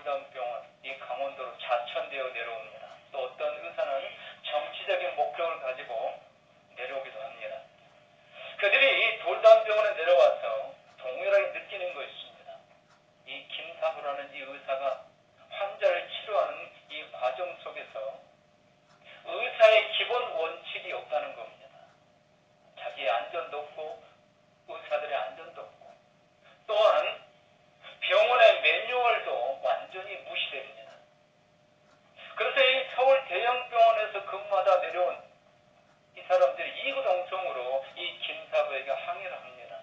돌담병원 이 강원도로 자천되어 내려옵니다. 또 어떤 의사는 정치적인 목적을 가지고 내려오기도 합니다. 그들이 이 돌담병원에 내려와서 동일하게 느끼는 것이 있습니다. 이 김사부라는 이 의사가 환자를 치료하는 이 과정 속에서 의사의 기본 원칙이 없다는 겁니다. 자기의 안전도 없고 의사들의 안전도 없고 또한 병원의 매뉴얼도 완전히 무시됩니다. 그래서 이 서울 대형병원에서 근무하다 내려온 이 사람들이 이구동성으로 이 김사부에게 항의를 합니다.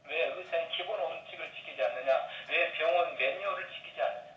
왜 의사의 기본 원칙을 지키지 않느냐? 왜 병원 매뉴얼을 지키지 않느냐?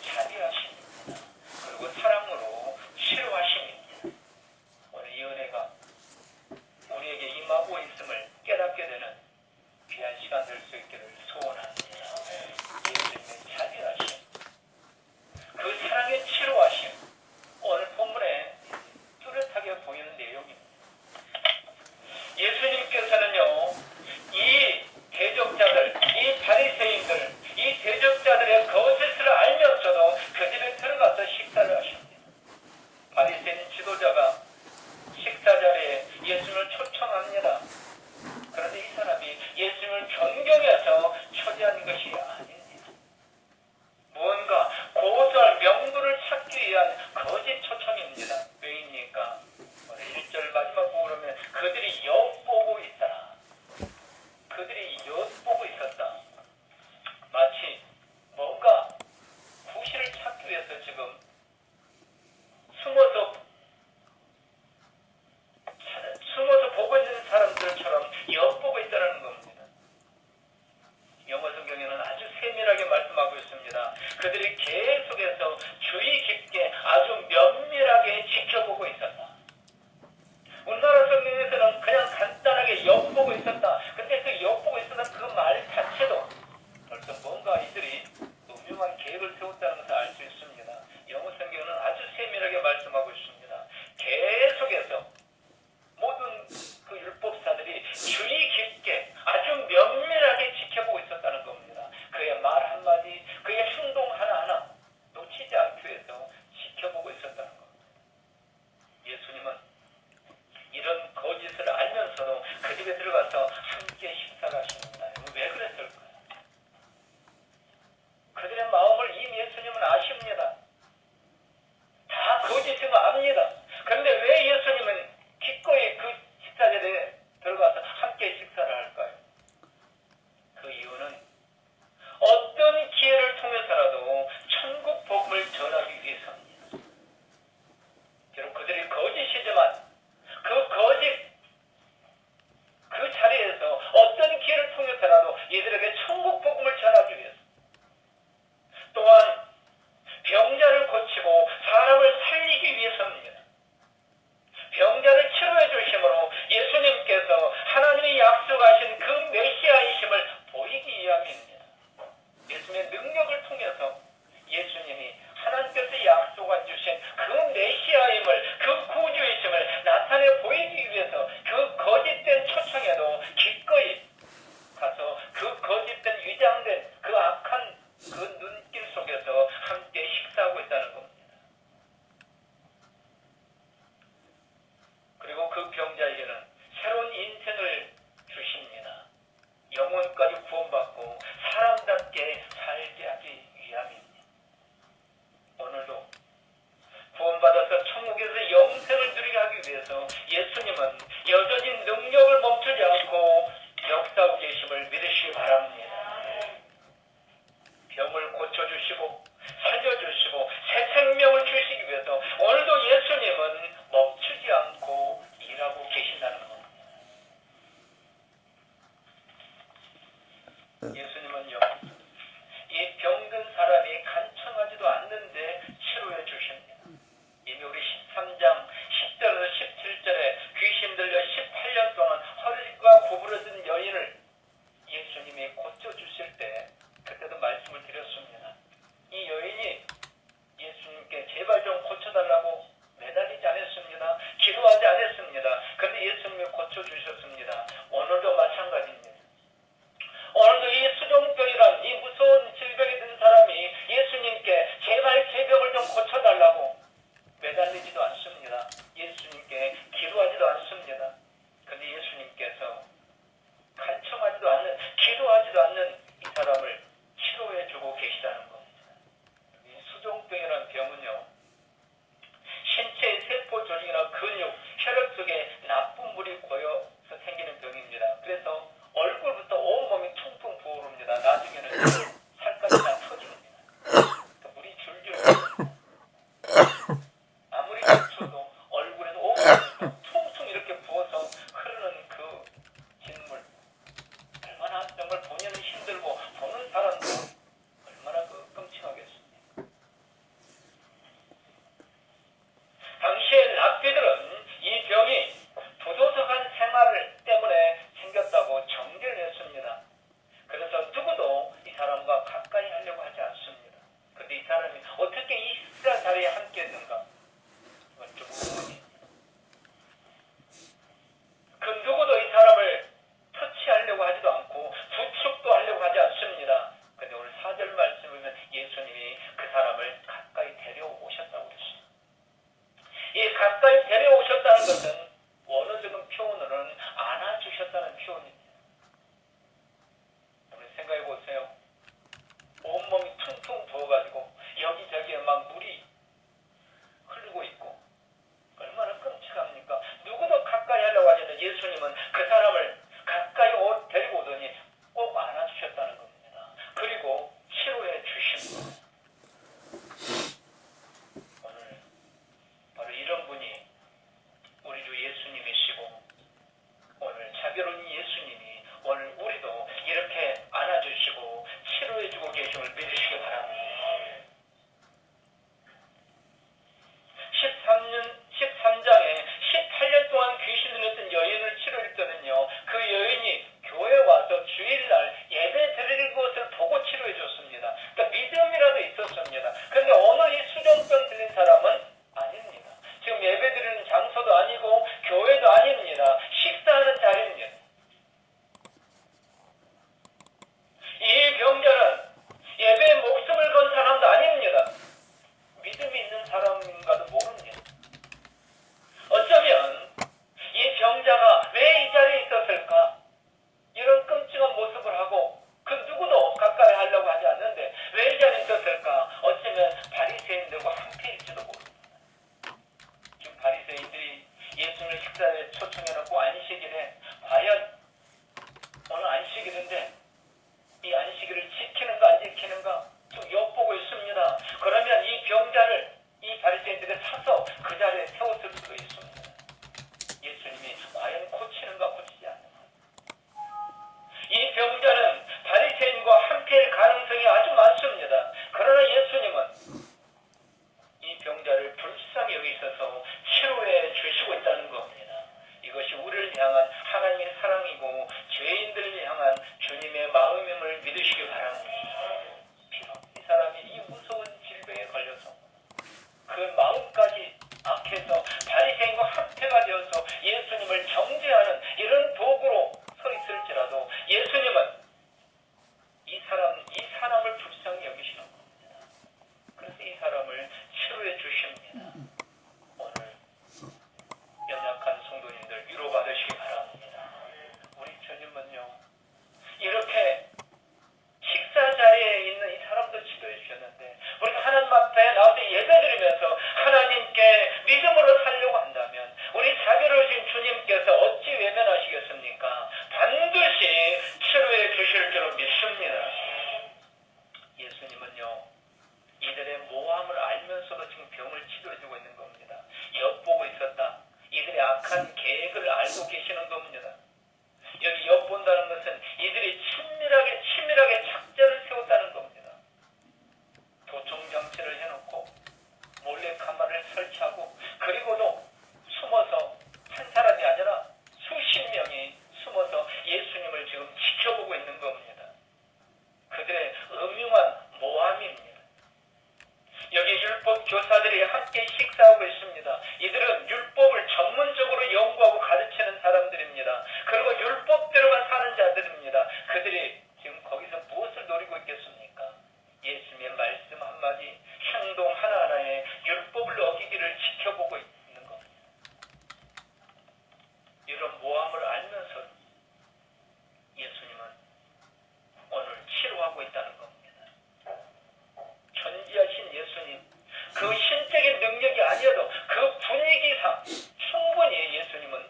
자비하심입니다. 그리고 사랑으로 치료하심입니다. 오늘 이 은혜가 우리에게 임하고 있음을 깨닫게 되는 귀한 시간 될 수 있기를 소원합니다. 예수님의 자비하심, 그 사랑의 치료하심, 오늘 본문에 뚜렷하게 보이는 내용입니다. 예수님께서는요, 이 대적자들, 이 바리새인들, 이 대적자들의 거짓을 알면서도 그 집에 들어가서 식사를 하십니다. 바리새인 지도자가 식사 자리에 예수님을 초청합니다. 그런데 이 사람이 예수님을 존경해서 초대한 것이 아닙니다. 무언가 고소할 명분을 찾기 위한 거짓 초청입니다. 왜입니까? 1절 마지막 부분에 그들이 엿보고 있더라. 그들이 엿보고 있었다. 마치 뭔가 구실을 찾기 위해서 지금 숨어서 보고 있는 사람들처럼 엿보고 있다는 겁니다. 영어 성경에는 아주 세밀하게 말씀하고 있습니다. 그들이 계속해서 주의 깊게 아주 면밀하게 지켜보고 있었다. 우리나라 성경에서는 그냥 간단하게 엿보고 있었다. 근데 그 엿보고 있었다 그 말 자체도 벌써 뭔가 이들이 음흉한 계획을 세웠다는 것을 알 수 있습니다. 영어 성경은 아주 세밀하게 말씀하고 있습니다. 계속해서 모든 그 율법사들이 주의 깊게 아주 면밀하게 지켜보고 있었다는 겁니다. 그의 말 한마디, 그의 행동 하나하나 놓치지 않고 사람을 가까이 데려오셨다고 그랬어요. 이 가까이 데려오셨다는 것은 원어적인 표현으로는 안아주셨다는 표현입니다. 여러분 생각해 보세요. 온몸이 퉁퉁 부어가지고 여기저기에 막 물이 흐르고 있고 얼마나 끔찍합니까? 누구도 가까이 하려고 하지 않는 예수님은 그 사람을 가까이 데리고 오더니 꼭 안아주셨다는 겁니다. 그리고 치료해 주십니다. 오늘 바로 이런 분이 우리 주 예수님이시고 오늘 자비로운 예수님이 오늘 우리도 이렇게 안아주시고 치료해주고 계심을 믿으시기 바랍니다. 13장에 18년 동안 귀신 들렸던 여인을 치료할 때는요, 그 여인이 교회에 와서 주일날 예배 드리는 것을 보고 치료해 줬습니다. 그러니까 믿음이라도 있었습니다. 그런데 오늘 이 수정병 들린 사람은 아닙니다. 지금 예배 드리는 장소도 아니고 교회도 아닙니다. 식사하는 자리입니다. 이 병자는 예배에 목숨을 건 사람도 아닙니다. 믿음이 있는 사람인가도 모릅니다. 어쩌면 이 병자가 왜 이 자리에 있었을까? 이런 끔찍한 모습을 하고 그 누구도 가까이 하려고 하지 않는데 왜 이 자리에 있었을까? 어쩌면 바리새인들과 함께일지도 모릅니다. 지금 바리새인들이 예수님을 식사에 초청해놓고 안식일에 과연 오늘 안식일인데 이 안식일을 지키는가 안 지키는가 좀 엿보고 있습니다. 그러면 이 병자를 이 바리새인들이 사서 그 자리에 세웠을 수도 있습니다. 예수님이 과연 고치는가 고치지 않는가. 이 병자는 바리새인과 함께할 가능성이 아주 많습니다. 그러나 예수님은 이 병자를 불쌍히 여기 있어서 치료해 주시고 있다는 겁니다. 이것이 우리를 향한 하나님의 사랑이고 죄인들을 향한 주님의 마음임을 믿으시기 바랍니다. 비록 이 사람이 이 무서운 질병에 걸려서 그 마음까지 악해서 바리새인과 합체가 되어서 예수님을 정죄하는 이런 도구로 서 있을지라도 예수님은 이 사람을 불쌍히 여기시는 겁니다. 그래서 이 사람을 치료해 주십니다. 오늘 연약한 성도님들 위로받으시기 바랍니다. 우리 주님은요 이렇게 식사 자리에 있는 이 사람도 치료해 주셨는데 우리가 하나님 앞에 나와서 예배드리면서 하나님께 믿음으로 살려고 한다면 우리 자비로우신 주님께서 어찌 외면하시겠습니까? 반드시 치료해 주실 줄로 믿습니다. 예수님은요 이들의 모함을 알면서도 지금 병을 치료해주고 있는 겁니다. 엿보고 있었다. 이들의 악한 계획을 알고 계시는 겁니다. 여기 엿본다는 것은 이들이 치밀하게 작전을 세웠다는 겁니다. 도청장치를 해놓고 몰래카메라를 설치하고 그리고도 숨어서 한 사람이 아니라 수십 명이 숨어서 예수님을 지금 지켜보고 있는 겁니다. 그들의 음흉한 모함입니다. 여기 율법 교사들이 함께 식사하고 있습니다. 이들은 율법을 전문적으로 연구하고 가르치는 사람들입니다. 그리고 율법대로만 사는 자들입니다. 그들이 지금 거기서 무엇을 노리고 있겠습니까? 예수님의 말씀 한마디, 행동 하나하나에 율법을 어기기를 지켜보고 있는 겁니다. 이런 모함을 알면서 예수님은 오늘 치료하고 있다는 겁니다. 전지하신 예수님, 그 신적인 능력이 아니어도 그 분위기상 충분히 예수님은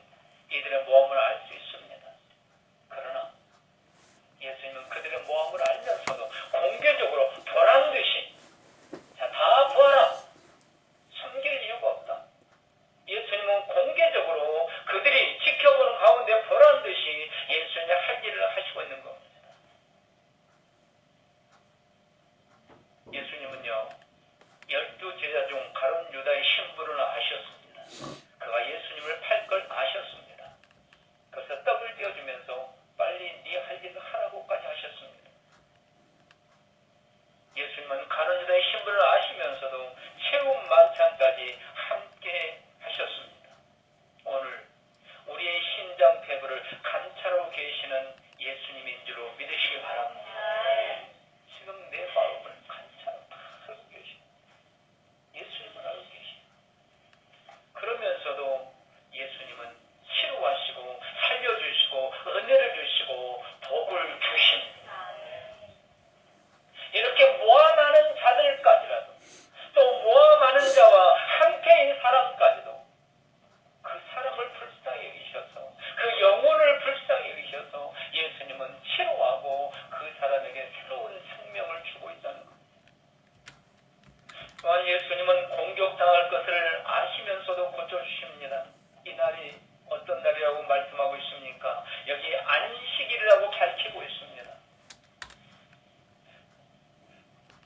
거둬주십니다. 이 날이 어떤 날이라고 말씀하고 있습니까? 여기 안식일이라고 밝히고 있습니다.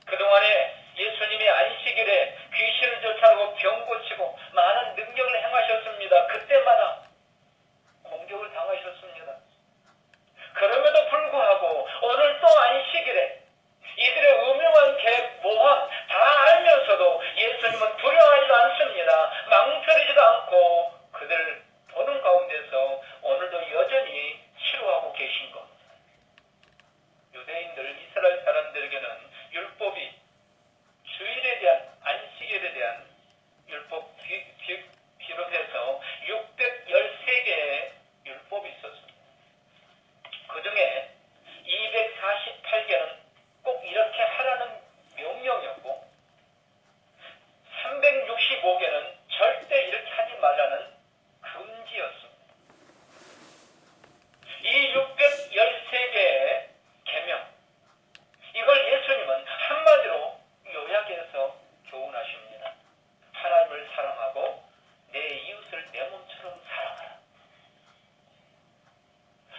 그동안에 예수님이 안식일에 귀신을 쫓아내고 병 고치고 많은 능력을 행하셨습니다. 그때마다 공격을 당하셨습니다. 그럼에도 불구하고 오늘 또 안식일에 이들의 음흉한 모함 다 알면서도 예수님은 두려워하지도 않습니다. 망설이지도 않고 그들 보는 가운데서 오늘도 여전히 치료하고 계신 겁니다. 유대인들, 이스라엘 사람들에게는 율법이 주일에 대한, 안식일에 대한 율법 비롯해서 613개의 율법이 있었습니다. 그 중에 248개는 꼭 이렇게 하라는 명령이었고 365개는 절대 이렇게 하지 말라는 금지였습니다. 이 613개의 계명, 이걸 예수님은 한마디로 요약해서 교훈하십니다. 하나님을 사랑하고 내 이웃을 내 몸처럼 사랑하라.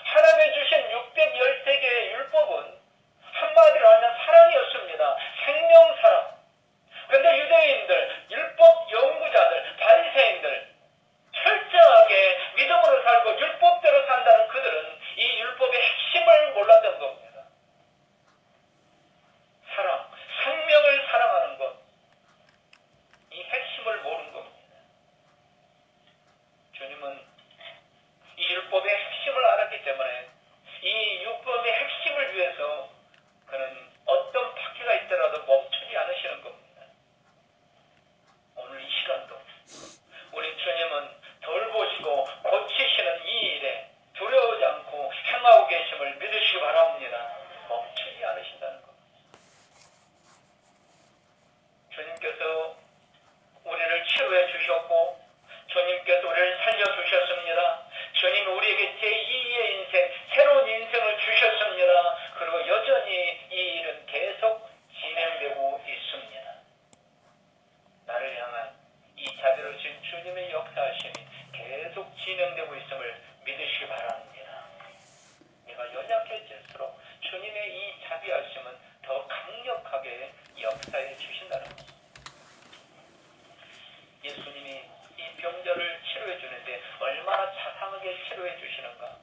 하나님이 주신 613개의 율법은 한마디로 하면 사랑이었습니다. 생명사랑. 그런데 유대인들, 율법 연구자들, 바리새인들 철저하게 믿음으로 살고 율법대로 산다는 그들은 이 율법의 핵심을 몰랐던 겁니다. 사랑, 생명을 사랑하는 것, 이 핵심을 모르는 겁니다. 주님은 이 율법의 핵심을 알았기 때문에 이 율법의 핵심을 위해서 그는 어떤 박해가 있더라도 멈추지 않으시는 겁니다. 오늘 이 시간도 우리 주님은 돌보시고 고치시는 이 일에 두려워하지 않고 행하고 계심을 믿으시기 바랍니다. 멈추지 않으신다는 겁니다. 주님께서 우리를 치료해 주셨고 주님께서 우리를 살려주셨습니다. 주님이 우리에게 제2의 인생, 새로운 인생을 주셨습니다. 그리고 여전히 이 일은 계속 진행되고 있습니다. 나를 향한 이 자비로우신 주님의 역사하심이 계속 진행되고 있음을 믿으시기 바랍니다. 내가 연약해질수록 주님의 이 자비하심은 더 강력하게 역사해 주신다는 것입니다. 예수님이 이 병자를 치료해 주는데 얼마나 자상하게 치료해 주시는가.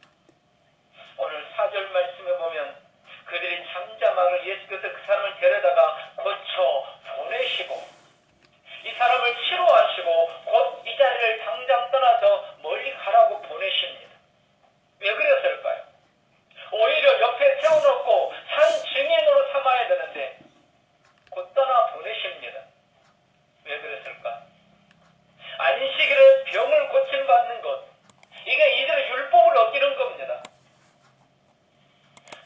오늘 4절 말씀에 보면 그들이 잠자막을 예수께서 그 사람을 데려다가 고쳐 보내시고 이 사람을 치료하시고 곧 이 자리를 당장 떠나서 멀리 가라고 보내십니다. 왜 그랬을까요? 오히려 옆에 세워놓고 산 증인으로 삼아야 되는데 곧 떠나 보내십니다. 왜 그랬을까? 안식일에 병을 고침받는 것, 이게 이들의 율법을 어기는 겁니다.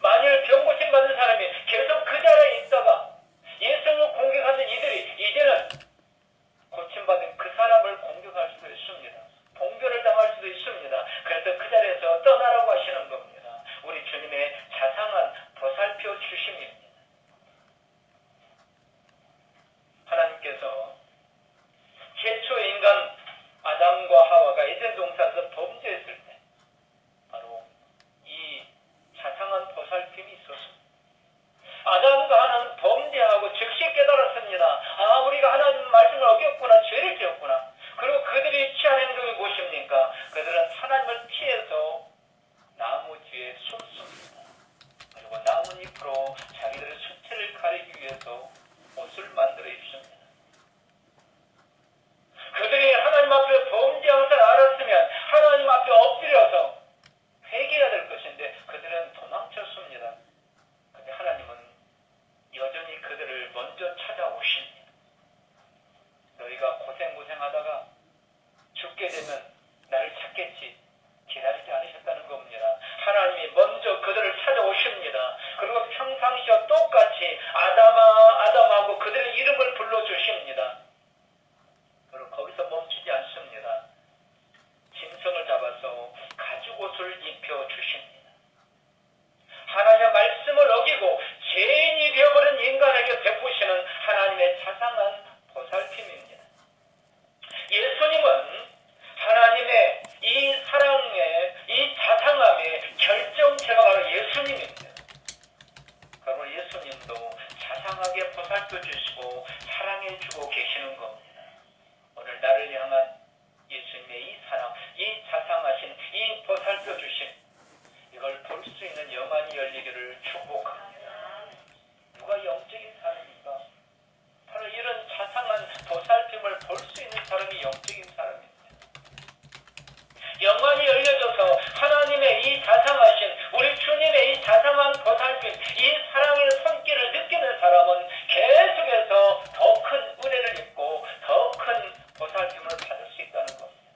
만일 병 고침받는 사람이 계속 그 자리에 있다가 예수님을 공격하는 이들이 이제는 고침받은 그 사람을 공격할 수도 있습니다. 봉변을 당할 수도 있습니다. 그래서 그 자리에서 떠나라고 하시는 겁니다. 우리 주님의 자상한 보살펴 주심입니다. 하나님께서 최초 인간 아담과 하와가 에덴 동산에서 범죄했을 때 바로 이 자상한 보살핌이 있었습니다. 아담과 하나는 범죄하고 즉시 깨달았습니다. 아, 우리가 하나님 말씀을 어겼구나, 죄를 지었구나. 그리고 그들이 취한 행동이 무엇입니까? 그들은 하나님을 피해서 나무 뒤에 숨습니다. 그리고 나뭇잎으로 자기들의 수치를 가리기 위해서 옷을 만들어 입습니다. 그들이 하나님 앞에 범죄한 것을 알았으면 하나님 앞에 엎드려서 회개해야 될 것인데 그들은 도망쳤습니다. 그런데 하나님은 여전히 그들을 먼저 찾아오십니다. 너희가 고생하다가 죽게 되면 나를 찾겠지, 기다리지 않으셨다는 겁니다. 하나님이 먼저 그들을 찾아오십니다. 그리고 평상시와 똑같이 아담하고 그들의 이름을 불러주십니다. 그리고 거기서 멈추지 않습니다. 짐승을 잡아서 가죽옷을 입혀주십니다. 하나님의 말씀을 어기고 죄인이 되어버린 인간에게 베푸시는 하나님의 자상한 보살핌입니다. 예수님은 보살펴 주시고 사랑해 주고 계시는 겁니다. 오늘 나를 향한 예수님의 이 사랑, 이 자상하신, 이 보살펴 주심, 이걸 볼 수 있는 영안이 열리기를 축복합니다. 누가 영적인 사람입니까? 바로 이런 자상한 보살핌을 볼 수 있는 사람이 영적인 사람입니다. 영안이 열려져서 하나님의 이 자상하신, 우리 주님의 이 자상한 보살핌, 이 사랑의 손길을 느끼는 사람은 계속해서 더 큰 은혜를 입고 더 큰 보살핌을 받을 수 있다는 겁니다.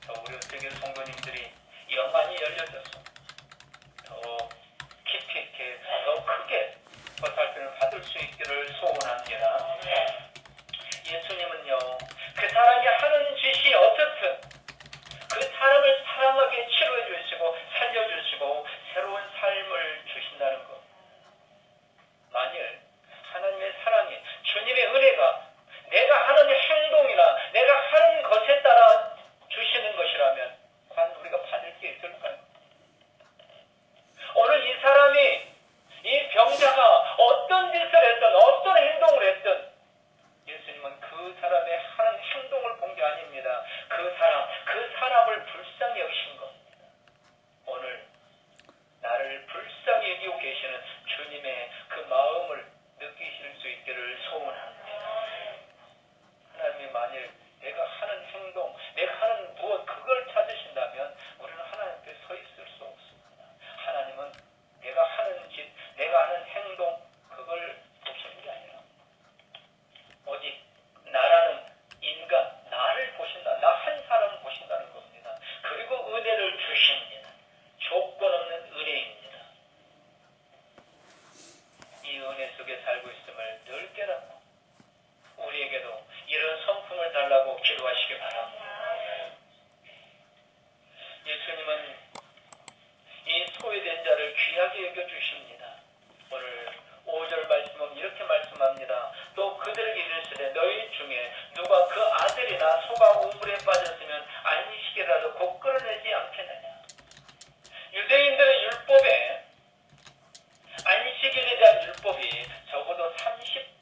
더 우리 세계 성도님들이 영안이 열려져서 더 깊이 있게, 더 크게 보살핌을 받을 수 있기를 소원합니다. 예수님은요, 그 사람이 하는 짓이 어떻든 그 사람을 사랑하게 치료해 주시고 살려주시고 새로운 삶을 주신다는 것. 만일 하나님의 사랑이, 주님의 은혜가 내가 하는 행동이나 내가 하는 것에 따라 주시는 것이라면 과연 우리가 받을 게 있을까요? 오늘 이 사람이, 이 병자가 어떤 짓을 했든 어떤 행동을 했든 예수님은 그 사람의 하는 행동을 본 게 아닙니다. 그 사람을 불쌍히 여기신 겁니다. 오늘 나를 불쌍히 여기고 계시는 주님의 그 마음을 느끼실 수 있기를 소원합니다. 하나님이 만일 내가 하는 행동, 내가 하는 무엇, 그걸 찾으신다면 우리는 하나님 앞에 서 있을 수 없습니다. 하나님은 내가 하는 짓, 내가 하는 행동, 그걸 보시는 게 아니라 오직 나라는 인간, 나를 보신다. 나 한 사람을 보신다는 겁니다. 그리고 은혜를 주십니다. 조건 없는 은혜입니다. 이 은혜 속에 살고 있음을 늘 깨닫고 우리에게도 이런 성품을 달라고 기도하시기 바랍니다. 예수님은 이 소외된 자를 귀하게 여겨주십니다. 오늘 5절 말씀은 이렇게 말씀합니다. 또 그들에게 이르시되 너희 중에 누가 그 아들이나 소가 우물에 빠졌으면 안식이라도 곧 끌어내지 않겠느냐. 유대인들의 율법에 안식일에 대한 율법이 적어도 30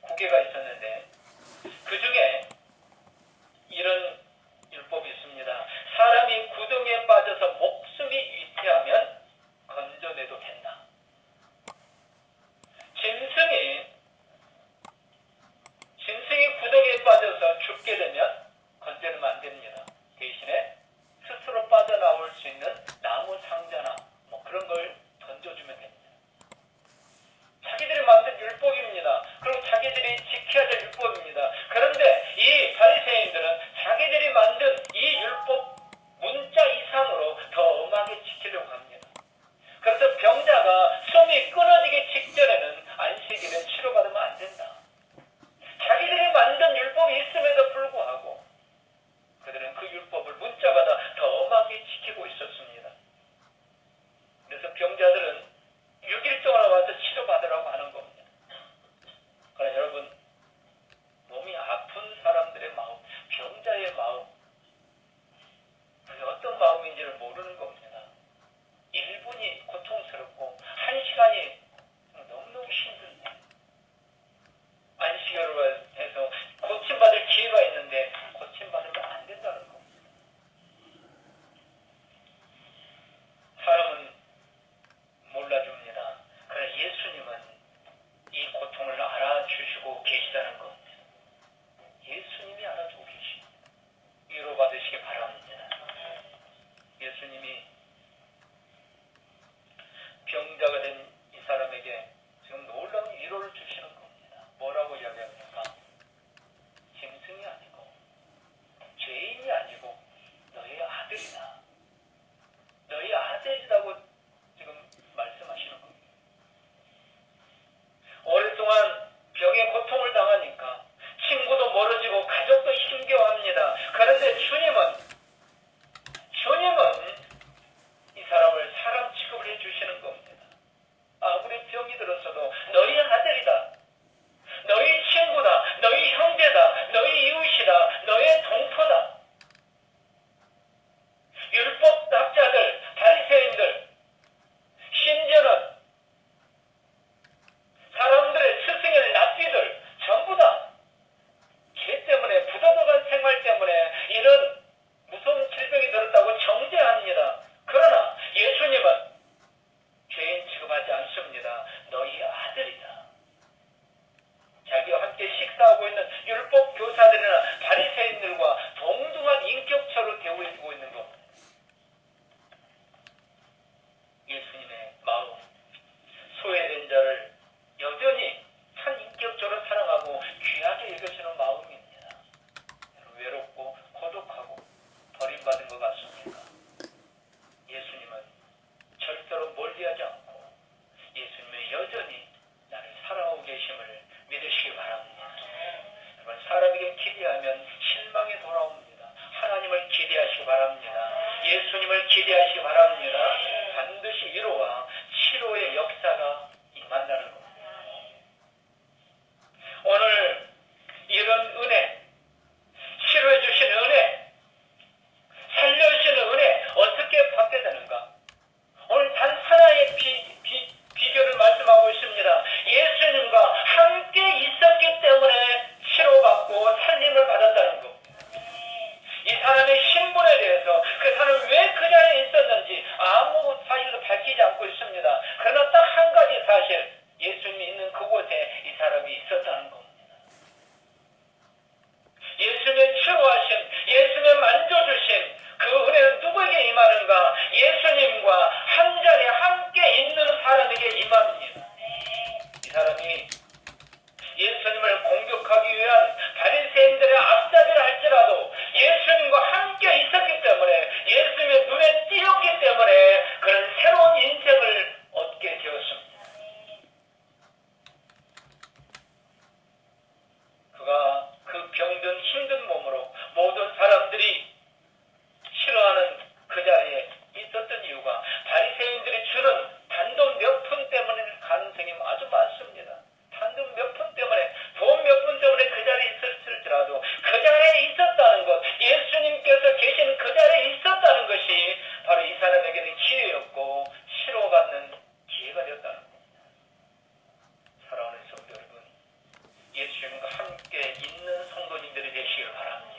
위한 바리새인들의 앞잡이를 할지라도 예수님과 함께 있었기 때문에 예수님의 눈에 띄었기 때문에 그런 새로운 인생을 얻게 되었습니다. 그가 그 병든 힘든 몸으로 모든 사람들이 싫어하는 그 자리에 있었던 이유가 바리새인들이 주는 단돈 몇 푼 때문일 가능성이 아주 많습니다. 단돈 몇 푼 때문에, 돈 몇 푼 때문에 그 자리에 있었을지라도 그 자리에 있었다는 것, 예수님께서 계신 그 자리에 있었다는 것이 바로 이 사람에게는 기회였고 치료받는 기회가 되었다는 겁니다. 사랑하는 성도 여러분, 예수님과 함께 있는 성도님들이 되시길 바랍니다.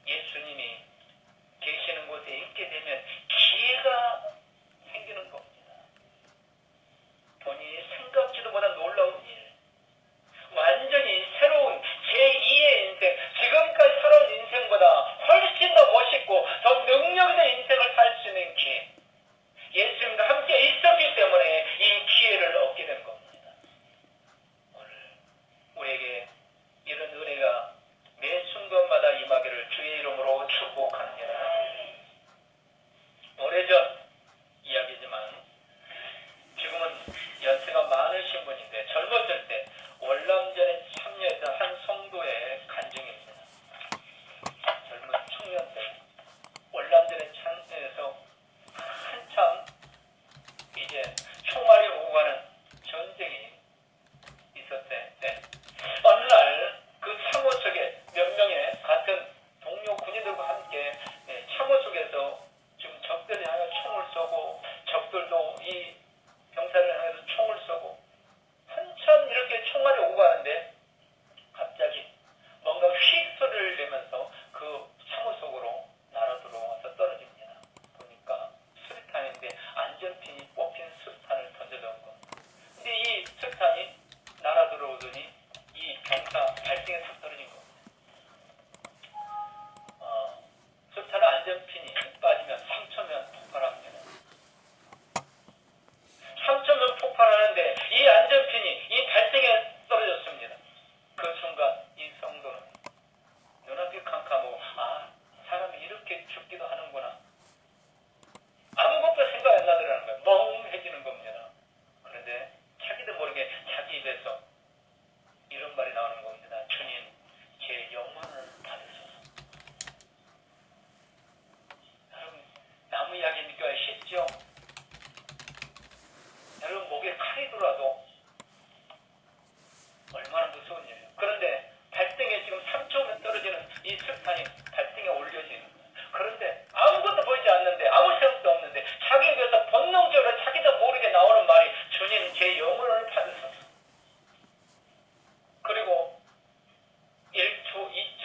예수님이 계시는 곳에 있게 되면 기회가 생기는 겁니다. 본인이 생각지도 못한 놀라운 일, 완전히 새로운 제2의 인생, 지금까지 살아온 인생보다 훨씬 더 멋있고 더 능력 있는 인생을 살 수 있는 기회, 예수님과 함께 있었기 때문에 이 기회를 얻게 된 겁니다. 오늘 우리에게 이런 은혜가 매 순간마다 임하기를 주의 이름으로 축복합니다. 오래전 이야기지만 지금은 연세가 많으신 분인데 젊었을 때 월남전에 참여했던 한 성도의 간증입니다. 젊은 청년 때 월남전에 참여해서 한참 이제 총알이 오고 가는 전쟁이 있었을 때 어느 날 그 참호 속에 몇 명의 같은 동료 군인들과 함께 참호 속에서 지금 적들을 향해 총을 쏘고 적들도 이 병사를 향해서 총을 쏘고 한참 이렇게 총알이 오고 가는데 갑자기 뭔가 휙 소리를 내면서 그 참호 속으로 날아 들어와서 떨어집니다. 보니까 수류탄인데 안전핀이 뽑힌 수류탄을 던져놓은 거. 근데 이 수류탄이 날아 들어오더니 이 병사 발등에 탁 떨어진 겁니다. 수류탄 안전핀이 빠지면 3초면 폭발합니다. 3초면 폭발하는데 이 안전핀이 이 발등에 떨어졌습니다. 그 순간 이 성도는 눈앞이 캄캄하고 사람이 이렇게 죽기도 하는구나. 아무것도 생각 안 나더라는 거예요. 멍해지는 겁니다. 그런데 자기도 모르게 자기 입에서 이런 말이 나오는 겁니다. 주님, 제 영혼을 받으소서. 여러분, 나무 이야기니까 쉽죠? 여러분, 목에 칼이 들어와도 얼마나 무서운 일이에요. 그런데 발등에 지금 3초면 떨어지는 이 수류탄이 발등에 올려지는 거예요. 그런데 아무것도 보이지 않는데, 아무 생각도 없는데 자기에게서 본능적으로 자기도 모르게 나오는 말이 주님, 제 영혼을 받으소서. 그리고 1초, 2초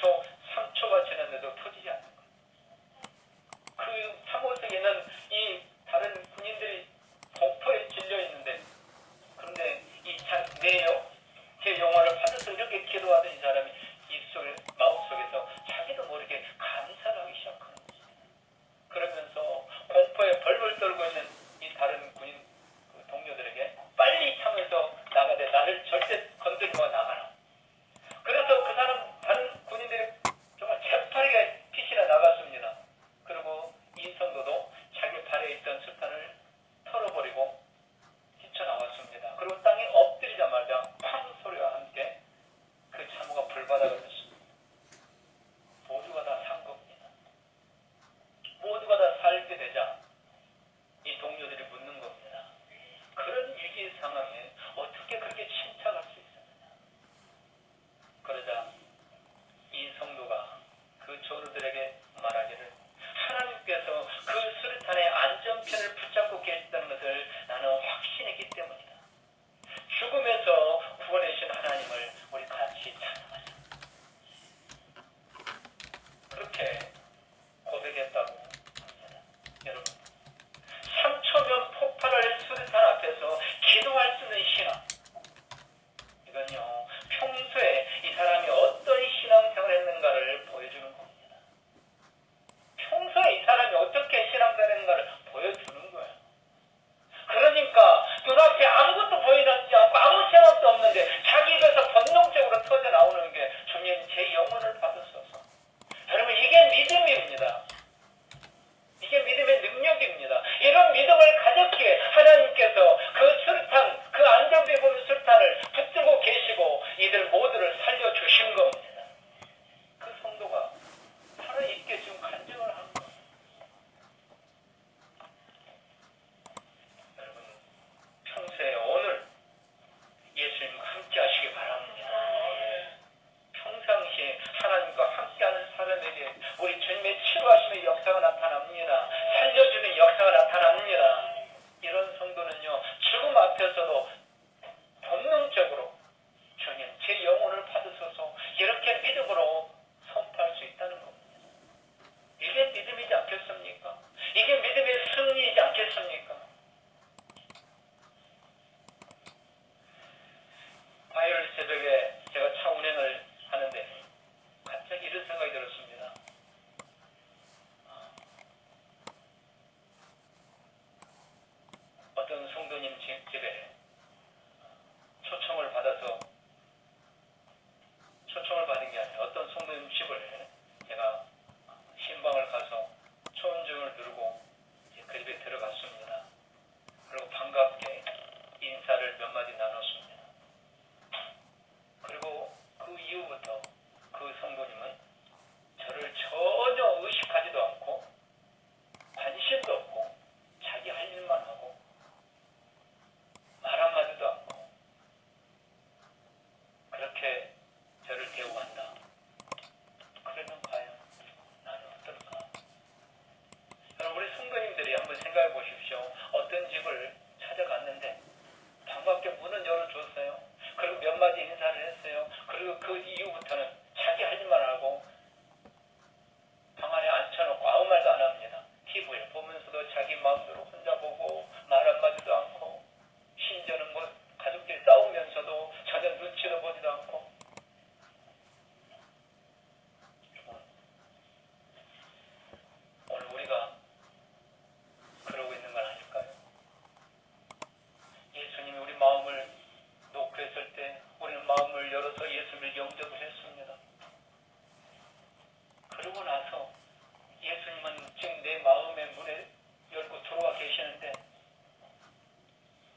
그리고 그 이후부터는 자기 할 일만 하고 방 안에 앉혀놓고 아무 말도 안 합니다. TV를 보면서도 자기 마음대로 혼자 보고 말 한마디도 않고, 심지어는 뭐 가족끼리 싸우면서도 전혀 눈치도 보지도 않고. 오늘 우리가 그러고 있는 건 아닐까요? 예수님이 우리 마음을 놓고 했을 때 우리는 마음을 열어서 예수님을 영접을 했습니다. 그러고 나서 예수님은 지금 내 마음의 문을 열고 들어와 계시는데,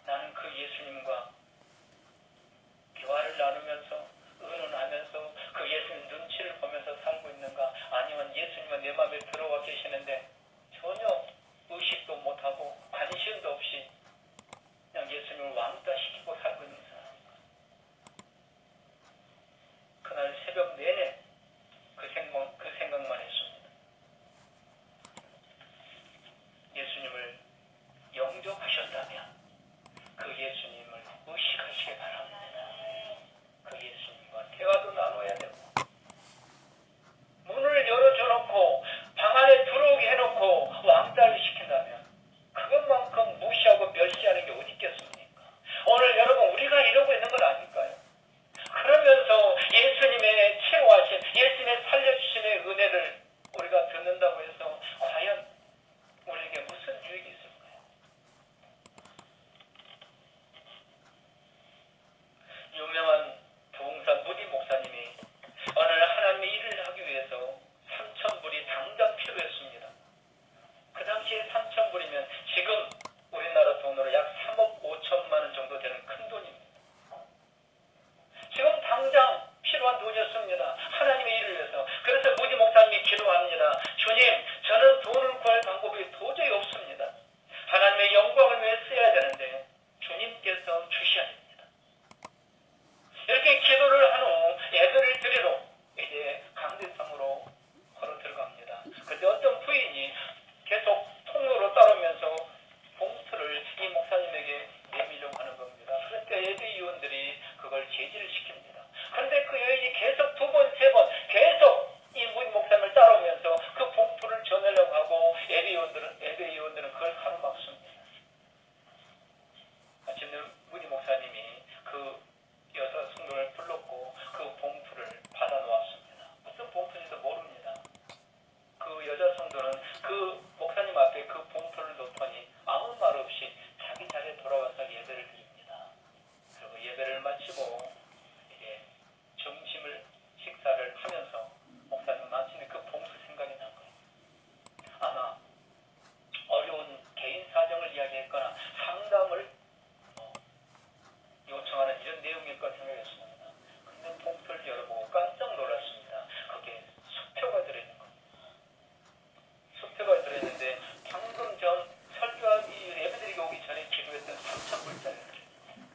나는 그 예수님과 대화를 나누면서 의논하면서 그 예수님 눈치를 보면서 살고 있는가, 아니면 예수님은 내 마음에 들어와 계시는데 전혀 의식도 못하고 관심도 없이 그냥 예수님을 왕따시키고 살고 있는 사람인가. 그날 새벽 내내 그 생각만 했습니다. 예수님을 영접하셨다면 그 예수님을 의식하시기 바랍니다. 그 예수님과 대화도 나눠야 되고, 문을 열어줘놓고 방 안에 들어오게 해놓고 왕따를 시킨다면 그것만큼 무시하고 멸시하는 게 어디 있겠습니까? 오늘 여러분 우리가 이러고 있는 건 아닐까요? 그러면서 예수님의 치료하신, 예수님의 살려주심의 은혜를 우리가 듣는다고 해서 과연 우리에게 무슨 유익이 있을까요? 유명한 부흥사 무디 목사님이 어느 날 하나님의 일을 하기 위해서 3,000불이 당장 필요했습니다. 그 당시에 3,000불이면 지금 우리나라 돈으로 약 3억 5천만 원 정도 되는 큰 돈입니다. 지금 당장 필요한 돈이었습니다. 하나님의 일을 위해서. 그래서 무디 목사님이 기도합니다. 주님, 저는 돈을 구할 방법이 도저히 없습니다. 하나님의 영광을 위해 써야 되는데 주님께서 주셔야 됩니다. 이렇게 기도를 한 후 예배를 드리러 이제 강대상으로 걸어 들어갑니다. 그런데 어떤 부인이 계속 통로로 따르면서 봉투를 이 목사님에게 내밀려고 하는 겁니다. 그런데 예배위원들이 그걸 제지를 시킵니다. 그런데 그 여인이 계속 2번, 3번 계속 이 무디 목사님을 따라오면서 그 봉투를 전하려고 하고 예배위원들은 그걸 가로막습니다. 마침내 무디 목사님이 그 여자 성도를 불렀고 그 봉투를 받아 놓았습니다. 무슨 봉투인지도 모릅니다. 그 여자 성도는 그 목사님 앞에 그 봉투를 놓더니 아무 말 없이 자기 자리에 돌아와서 예배를 드립니다. 그리고 예배를 마치고 이제 식사를 하면서 목사님 마침내 그 봉투 생각이 난 거예요. 아마 어려운 개인 사정을 이야기했거나 상담을 요청하는 이런 내용일 것 생각했습니다. 근데 봉투를 열어보고 깜짝 놀랐습니다. 거기에 수표가 들어있는 겁니다. 수표가 들어있는데 방금 전 설교하기 예배드리기 오기 전에 기도했던 3,000불짜리가 들어있습니다.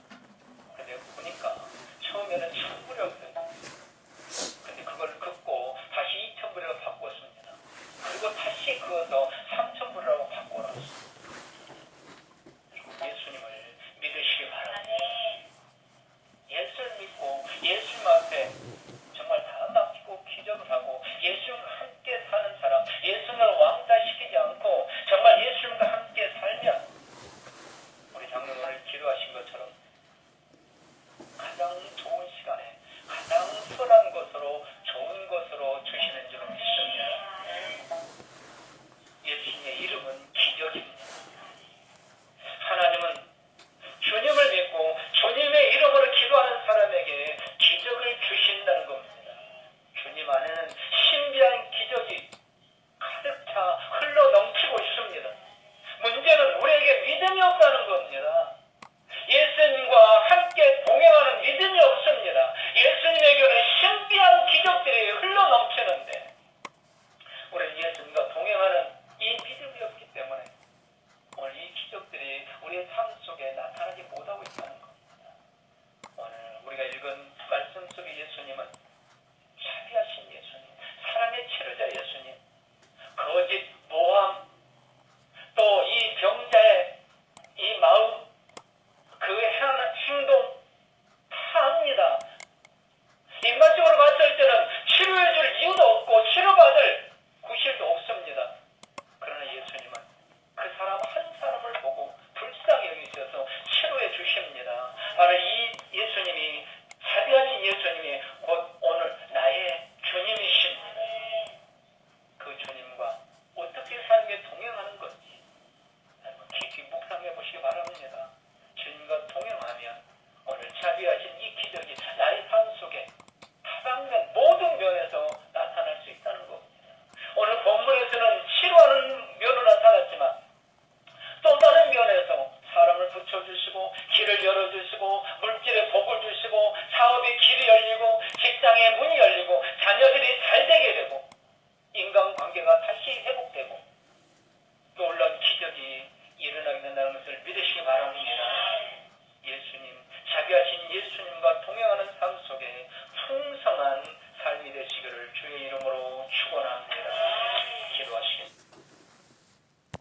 근데 보니까 처음에는 1,000불이었거든요. 근데 그걸 긋고 다시 2,000불이라고 바꿨습니다. 그리고 다시 그어서 3,000불이라고 바꿔놨습니다. 예수님을 믿으시기 바랍니다. 예수를 믿고 예수님 앞에 정말 다 맡기고 기적을 하고 예수님과 함께 사는 사람, 예수님을 왕따시키지 않고 정말 예수님과 함께 살면 우리 장로님 오늘 기도하신 것처럼 가장 좋은 시간에 가장 선한 것으로 좋은 것으로 주시는 줄 믿습니다. 예수님의 이름은 기적입니다. 하나님은 주님을 믿고 주님의 이름으로 기도하는 사람에게 기적을 주신다는 겁니다. 주님 안에는 신비한 기적이 가득 차 흘러 넘치고 있습니다. 문제는 우리에게 믿음이 없다는 겁니다. 예수님과 함께 동행하는 믿음이 없습니다. 예수님에게는 신비한 기적들이 흘러 넘치는데 우리는 예수님과 동행하는 이 믿음이 없기 때문에 오늘 이 기적들이 우리의 삶 속에 나타나지 못하고 있다는 겁니다. 오늘 우리가 읽은 말씀 속의 예수님은